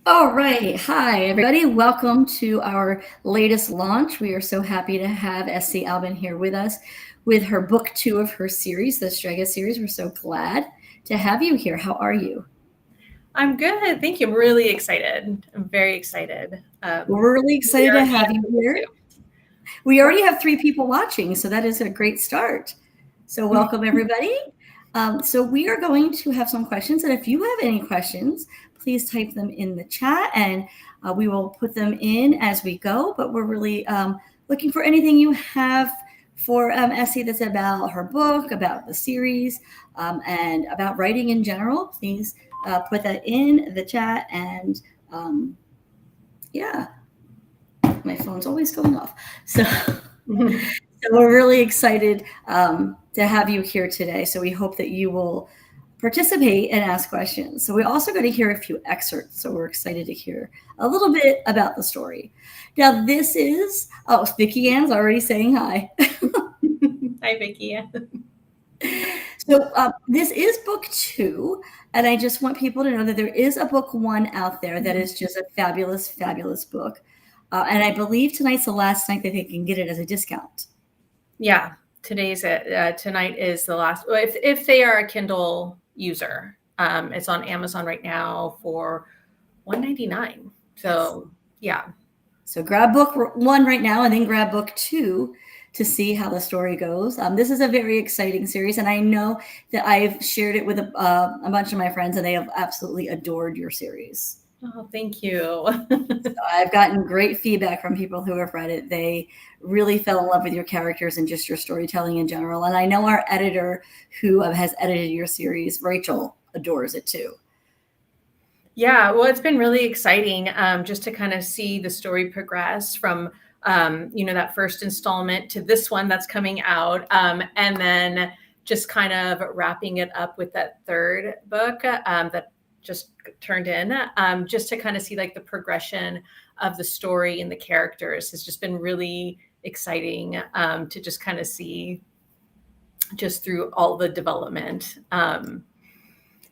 All right. Hi, everybody. Welcome to our latest launch. We are so happy to have SC Alban here with us with her book 2 of her series, the Strega Series. We're so glad to have you here. How are you? I'm good. Thank you. I'm really excited. I'm very excited. We're really excited to have you here. We already have 3 people watching, so that is a great start. So welcome, everybody. So we are going to have some questions, and if you have any questions, please type them in the chat, and we will put them in as we go. But we're really looking for anything you have for Essie that's about her book, about the series, and about writing in general. Please put that in the chat, and yeah, my phone's always going off. So we're really excited to have you here today. So we hope that you will participate and ask questions. So we're also going to hear a few excerpts. So we're excited to hear a little bit about the story. Now this is, Vicki Ann's already saying hi. Hi, Vicki. So this is book 2, and I just want people to know that there is a book 1 out there that is just a fabulous, fabulous book. And I believe tonight's the last night that they can get it as a discount. Yeah, tonight is the last. If they are a Kindle user, it's on Amazon right now for $1.99. So yeah. So grab book 1 right now, and then grab book 2 to see how the story goes. This is a very exciting series, and I know that I've shared it with a bunch of my friends, and they have absolutely adored your series. Oh, thank you. So I've gotten great feedback from people who have read it. They really fell in love with your characters and just your storytelling in general. And I know our editor who has edited your series, Rachel, adores it too. Yeah, well, it's been really exciting just to kind of see the story progress from, that first installment to this one that's coming out. And then just kind of wrapping it up with that third book that just turned in, just to kind of see like the progression of the story and the characters has just been really exciting to just kind of see just through all the development.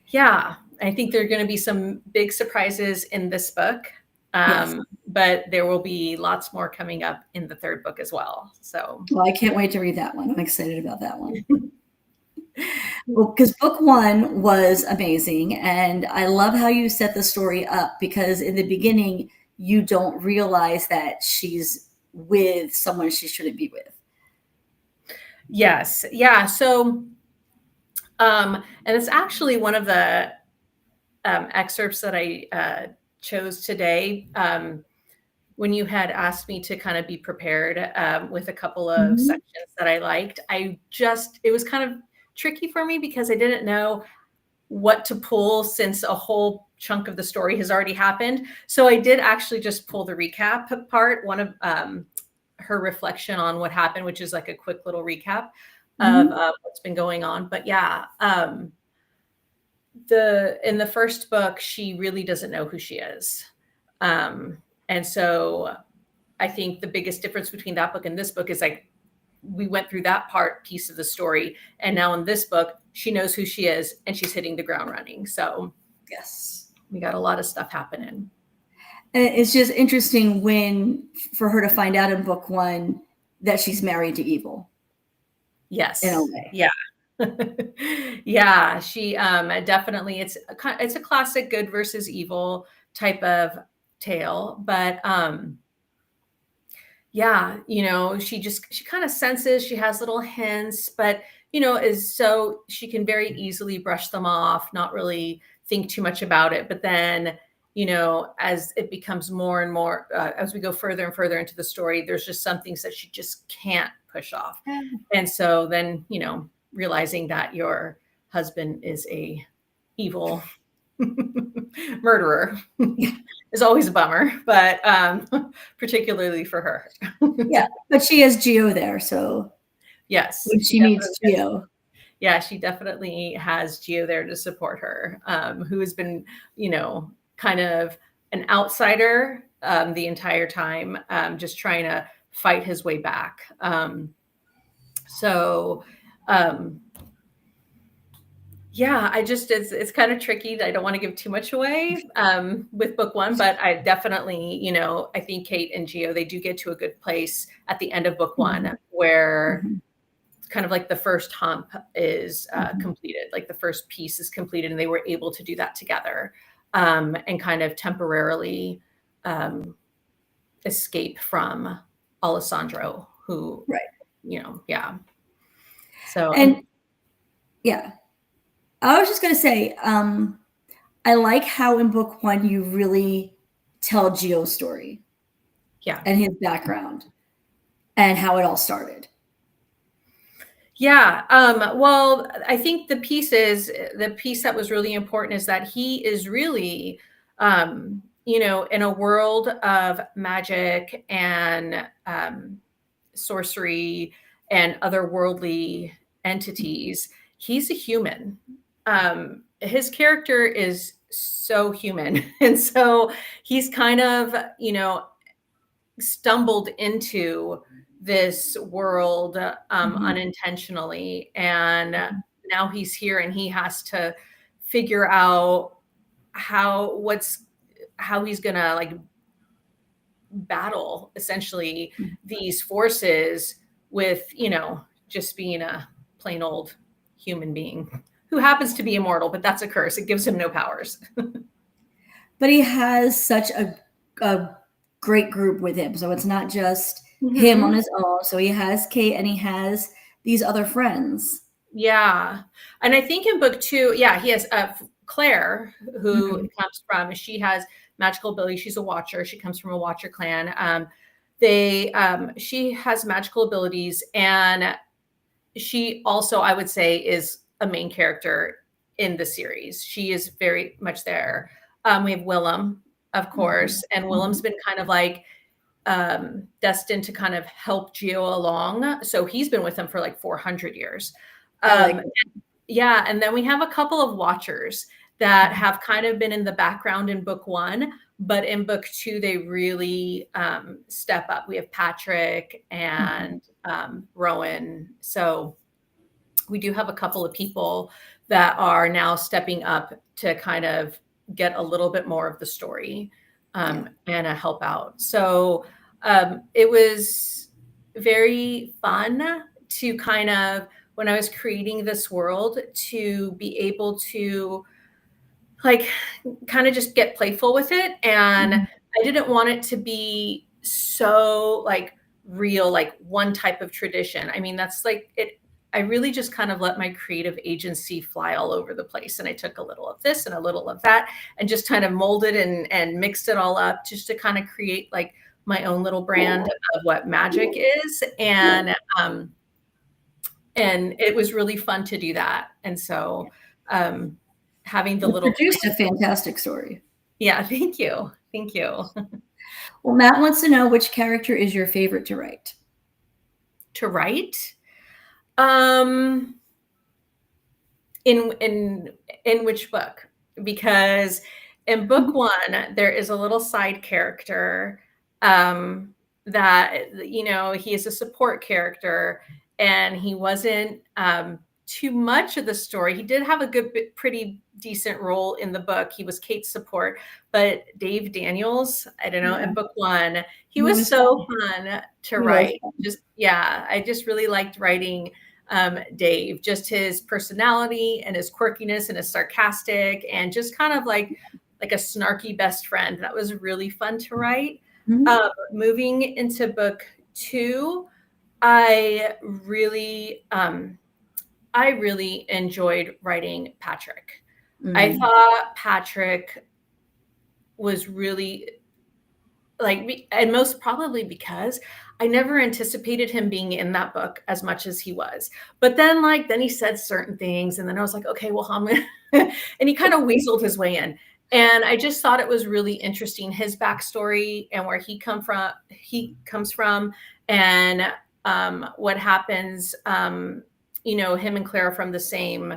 Yeah, I think there are going to be some big surprises in this book, Yes. but there will be lots more coming up in the third book as well. So, Well, I can't wait to read that one. I'm excited about that one. Well, because book 1 was amazing, and I love how you set the story up, because in the beginning you don't realize that she's with someone she shouldn't be with. yes, yeah. So, and it's actually one of the excerpts that I chose today. When you had asked me to kind of be prepared with a couple of sections that I liked, it was kind of tricky for me because I didn't know what to pull since a whole chunk of the story has already happened. So I did actually just pull the recap part, one of her reflection on what happened, which is like a quick little recap of what's been going on. But yeah, in the first book, she really doesn't know who she is. And so I think the biggest difference between that book and this book is like we went through that piece of the story. And now in this book, she knows who she is and she's hitting the ground running. So Yes. we got a lot of stuff happening. And it's just interesting for her to find out in book 1 that she's married to evil. Yes. In a way. Yeah. Yeah, she definitely, it's a classic good versus evil type of tale, but yeah, she kind of senses, she has little hints, but is so she can very easily brush them off, not really think too much about it. But then as it becomes more and more as we go further and further into the story, there's just some things that she just can't push off. And so then realizing that your husband is a evil murderer is always a bummer, but particularly for her. Yeah, but she has Geo there, so yes, when she meets Geo. Yeah, she definitely has Geo there to support her, who has been, kind of an outsider the entire time, just trying to fight his way back. Yeah, it's kind of tricky. I don't want to give too much away with book one, but I definitely, I think Kate and Geo, they do get to a good place at the end of book one where Mhm. it's kind of like the first hump is Mhm. completed, like the first piece is completed, and they were able to do that together and kind of temporarily um, escape from Alessandro, who, Right. yeah. So, And yeah, I was just going to say, I like how in book one you really tell Geo's story yeah. and his background and how it all started. Yeah. Well, I think the piece that was really important is that he is really, in a world of magic and sorcery and otherworldly entities, he's a human. His character is so human. And so he's kind of, stumbled into this world unintentionally, and now he's here and he has to figure out how he's gonna like battle essentially these forces with just being a plain old human being who happens to be immortal, but that's a curse. It gives him no powers. But he has such a great group with him. So it's not just him on Mhm. his own. So he has Kate and he has these other friends. Yeah. And I think in book two, yeah, he has Claire, who Mhm. she has magical ability. She's a watcher. She comes from a watcher clan. She has magical abilities, and she also, I would say, is a main character in the series. She is very much there. We have Willem, of Mhm. course, and Willem's Mhm. been kind of like destined to kind of help Geo along. So he's been with them for like 400 years. I like Um, yeah, and then we have a couple of watchers that it. have kind of been in the background in book one, but in book two, they really step up. We have Patrick Mhm. and Rowan. So we do have a couple of people that are now stepping up to kind of get a little bit more of the story Yeah. and help out. So it was very fun to kind of, when I was creating this world, to be able to like kind of just get playful with it. And Mhm. I didn't want it to be so like real, like one type of tradition. I mean, that's like it. I really just kind of let my creative agency fly all over the place. And I took a little of this and a little of that and just kind of molded and mixed it all up just to kind of create like my own little brand of what magic is. And it was really fun to do that. And so um, having the You little produced a fantastic story. yeah, thank you. Thank you. Well, Matt wants to know which character is your favorite to write. To write? Um in which book? Because in book Mhm. one, there is a little side character um that he is a support character, and he wasn't too much of the story. He did have a pretty decent role in the book. He was Kate's support, but Dave Daniels, I don't know, Yeah, in book one, he he was was so fun to he was write. Just yeah, I just really liked writing Dave, just his personality and his quirkiness and his sarcastic and just kind of like a snarky best friend. That was really fun to write. Mhm. Moving into book two, I really I really enjoyed writing Patrick. I Mhm. thought Patrick was really like, and most probably because I never anticipated him being in that book as much as he was. But then, then he said certain things, and then I was like, okay, well, I'm gonna, and he kind of weaseled his way in. And I just thought it was really interesting, his backstory and where he comes from, and what happens. Him and Claire are from the same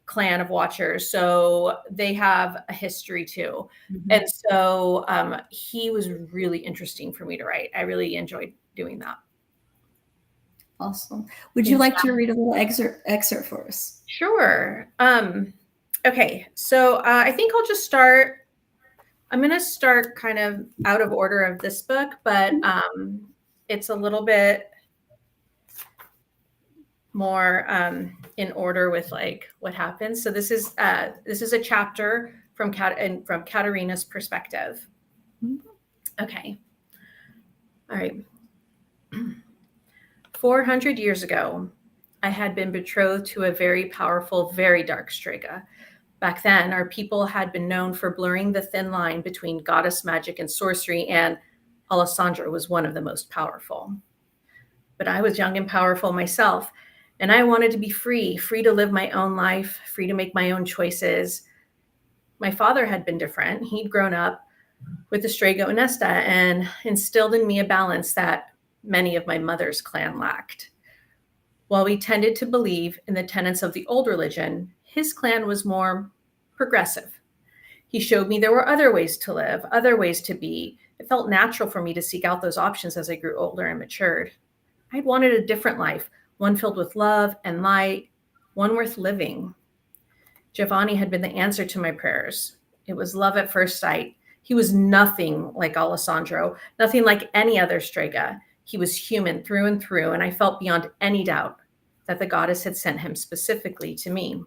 clan of watchers, so they have a history too. And Mhm. so he was really interesting for me to write. I really enjoyed doing that. Awesome. Would you Thanks. like to read a little excerpt for us? Sure. Okay, so I think I'll just start. I'm going to start kind of out of order of this book, but it's a little bit more in order with like what happens. So this is a chapter from Katerina's perspective. Okay. All right. 400 years ago, I had been betrothed to a very powerful, very dark Strega. Back then, our people had been known for blurring the thin line between goddess magic and sorcery, and Alessandra was one of the most powerful. But I was young and powerful myself, and I wanted to be free to live my own life, free to make my own choices. My father had been different. He'd grown up with the Strega Onesta and instilled in me a balance that many of my mother's clan lacked. While we tended to believe in the tenets of the old religion, his clan was more progressive. He showed me there were other ways to live, other ways to be. It felt natural for me to seek out those options as I grew older and matured. I'd wanted a different life, one filled with love and light, one worth living. Giovanni had been the answer to my prayers. It was love at first sight. He was nothing like Alessandro, nothing like any other Strega. He was human through and through, and I felt beyond any doubt that the goddess had sent him specifically to me.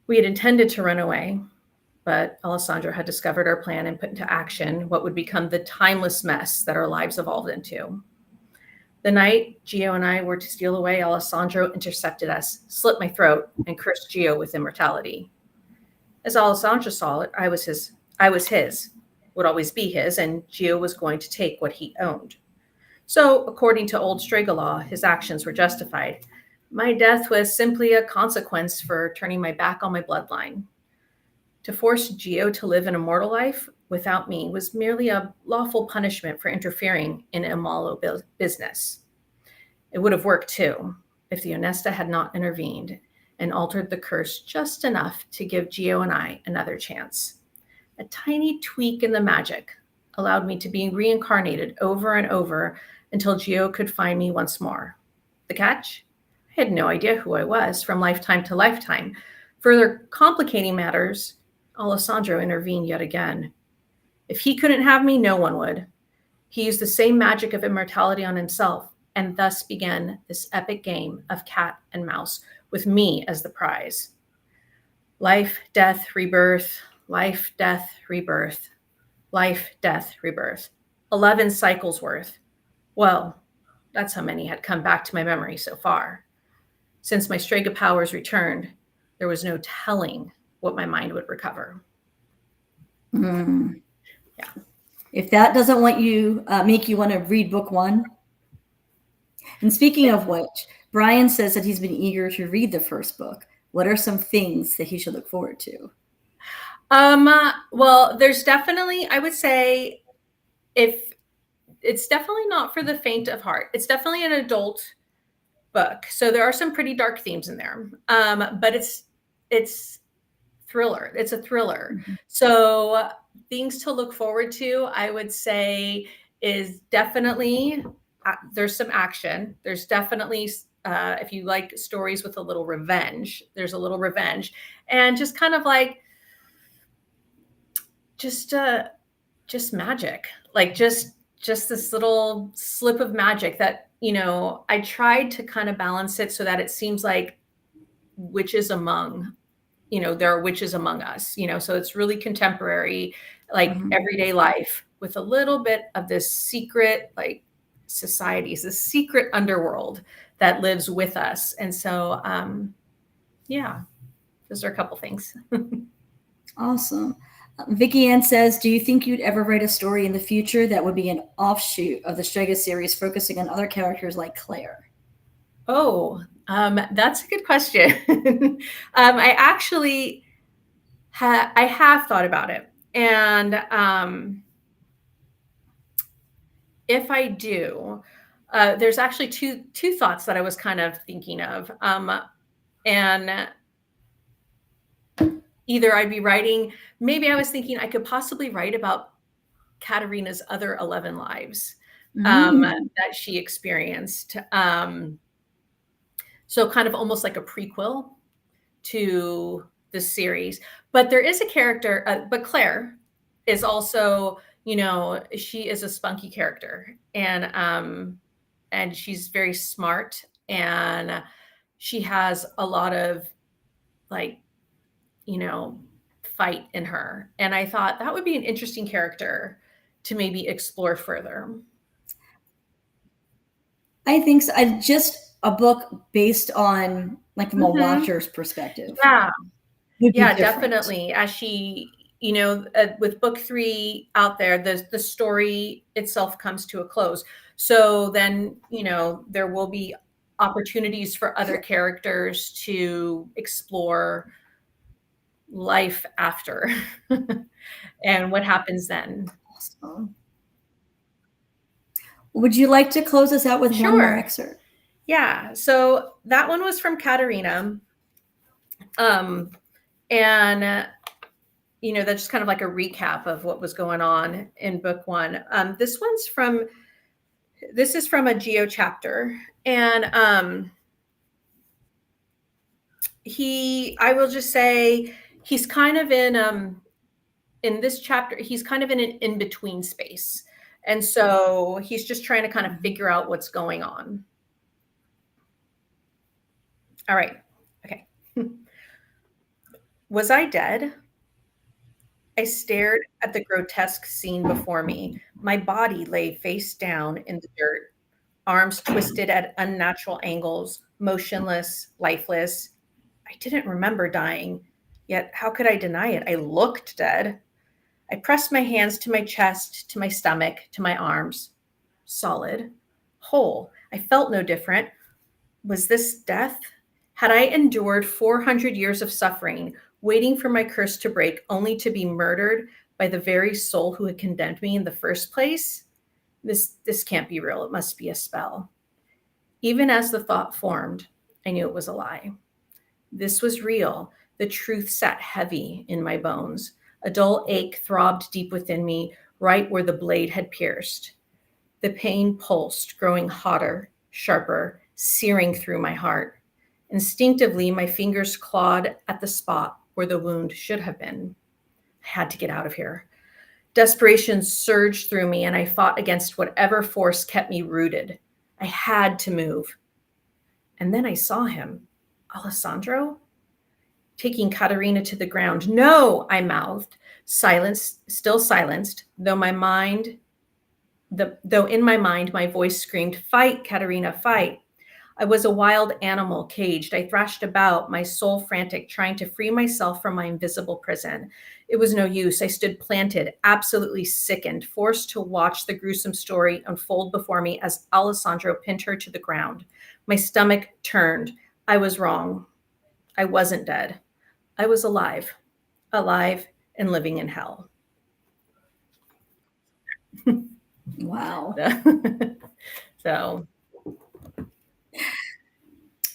We had intended to run away, but Alessandro had discovered our plan and put into action what would become the timeless mess that our lives evolved into. The night Gio and I were to steal away, Alessandro intercepted us, slit my throat, and cursed Gio with immortality. As Alessandro saw it, I was his, would always be his, and Gio was going to take what he owned. So, according to old Strega law, his actions were justified. My death was simply a consequence for turning my back on my bloodline. To force Gio to live an immortal life without me was merely a lawful punishment for interfering in immoral business. It would have worked too if the Onesta had not intervened and altered the curse just enough to give Gio and I another chance. A tiny tweak in the magic allowed me to be reincarnated over and over until Gio could find me once more. The catch? I had no idea who I was from lifetime to lifetime. Further complicating matters, Alessandro intervened yet again. If he couldn't have me, no one would. He used the same magic of immortality on himself, and thus began this epic game of cat and mouse, with me as the prize. Life, death, rebirth, life, death, rebirth, life, death, rebirth. 11 cycles worth. Well, that's how many had come back to my memory so far. Since my Strega powers returned, there was no telling what my mind would recover. Yeah. If that doesn't want you make you want to read book one. And speaking of which, Brian says that he's been eager to read the first book. What are some things that he should look forward to? Well, there's definitely, I would say, if it's definitely not for the faint of heart. It's definitely an adult book. So there are some pretty dark themes in there. But it's thriller. It's a thriller. Mm-hmm. So things to look forward to, I would say, is definitely there's some action. There's definitely if you like stories with a little revenge, there's a little revenge, and just kind of like just magic, like just this little slip of magic that, you know, I tried to kind of balance it so that it seems like witches among, you know, there are witches among us, you know, so it's really contemporary, like everyday life with a little bit of this secret, like societies, the secret underworld that lives with us. And so, yeah, those are a couple things. Awesome. Vicky Ann says, do you think you'd ever write a story in the future that would be an offshoot of the Strega series focusing on other characters like Claire? Oh, that's a good question. I actually I have thought about it. And if I do, there's actually two thoughts that I was kind of thinking of. And either I'd be writing, maybe I was thinking I could possibly write about Katerina's other 11 lives that she experienced. So kind of almost like a prequel to the series. But there is a character, but Claire is also, she is a spunky character, and she's very smart, and she has a lot of like, fight in her. And I thought that would be an interesting character to maybe explore further. I think so. Just a book based on like from a watcher's perspective. Yeah, definitely. As she, with book 3 out there, the story itself comes to a close. So then, there will be opportunities for other characters to explore life after and what happens then. Awesome. Would you like to close us out with one more excerpt? Yeah. So that one was from Katerina. And, that's just kind of like a recap of what was going on in book 1. This is from a Geo chapter. And I will just say, he's kind of in this chapter, he's kind of in an in-between space. And so he's just trying to kind of figure out what's going on. All right. Okay. Was I dead? I stared at the grotesque scene before me. My body lay face down in the dirt, arms twisted at unnatural angles, motionless, lifeless. I didn't remember dying, yet how could I deny it? I looked dead. I pressed my hands to my chest, to my stomach, to my arms. Solid, whole. I felt no different. Was this death? Had I endured 400 years of suffering, waiting for my curse to break, only to be murdered by the very soul who had condemned me in the first place? This can't be real. It must be a spell. Even as the thought formed, I knew it was a lie. This was real. The truth sat heavy in my bones. A dull ache throbbed deep within me, right where the blade had pierced. The pain pulsed, growing hotter, sharper, searing through my heart. Instinctively, my fingers clawed at the spot where the wound should have been. I had to get out of here. Desperation surged through me, and I fought against whatever force kept me rooted. I had to move. And then I saw him. Alessandro? Taking Katerina to the ground. No, I mouthed, still silenced, though in my mind, my voice screamed, "Fight, Katerina, fight." I was a wild animal caged. I thrashed about, my soul frantic, trying to free myself from my invisible prison. It was no use. I stood planted, absolutely sickened, forced to watch the gruesome story unfold before me as Alessandro pinned her to the ground. My stomach turned. I was wrong. I wasn't dead. I was alive and living in hell. Wow. So.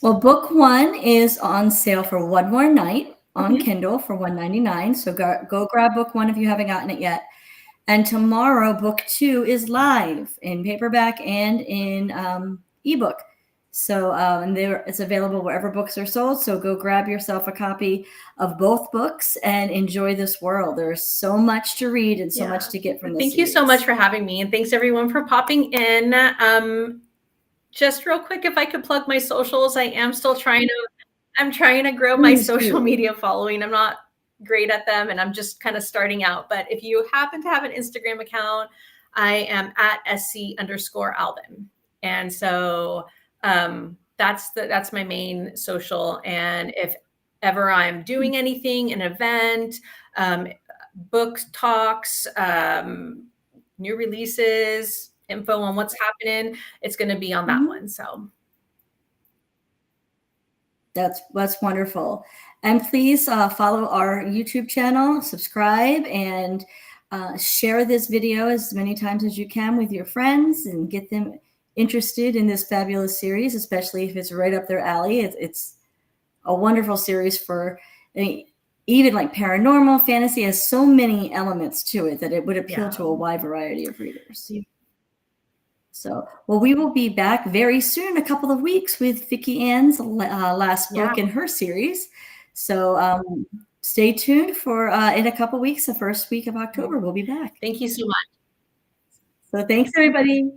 Well, book 1 is on sale for one more night on Kindle for $1.99. So go grab book 1 if you haven't gotten it yet. And tomorrow, book 2 is live in paperback and in ebook. So and it's available wherever books are sold. So go grab yourself a copy of both books and enjoy this world. There's so much to read and so much to get from this. Thank you so much for having me. And thanks everyone for popping in. Just real quick, if I could plug my socials, I'm trying to grow my social media following. I'm not great at them and I'm just kind of starting out. But if you happen to have an Instagram account, I am at @SC_Alban. And so that's my main social. And if ever I'm doing anything, an event, book talks, new releases, info on what's happening, it's going to be on that one. So that's wonderful. And please follow our YouTube channel, subscribe, and share this video as many times as you can with your friends and get them interested in this fabulous series, especially if it's right up their alley. It's a wonderful series for even like paranormal fantasy. Has so many elements to it that it would appeal to a wide variety of readers. So, well, we will be back very soon, a couple of weeks, with Vicki Ann's last book in her series. So stay tuned for in a couple weeks, the first week of October, we'll be back. Thank you so much. So thanks, everybody.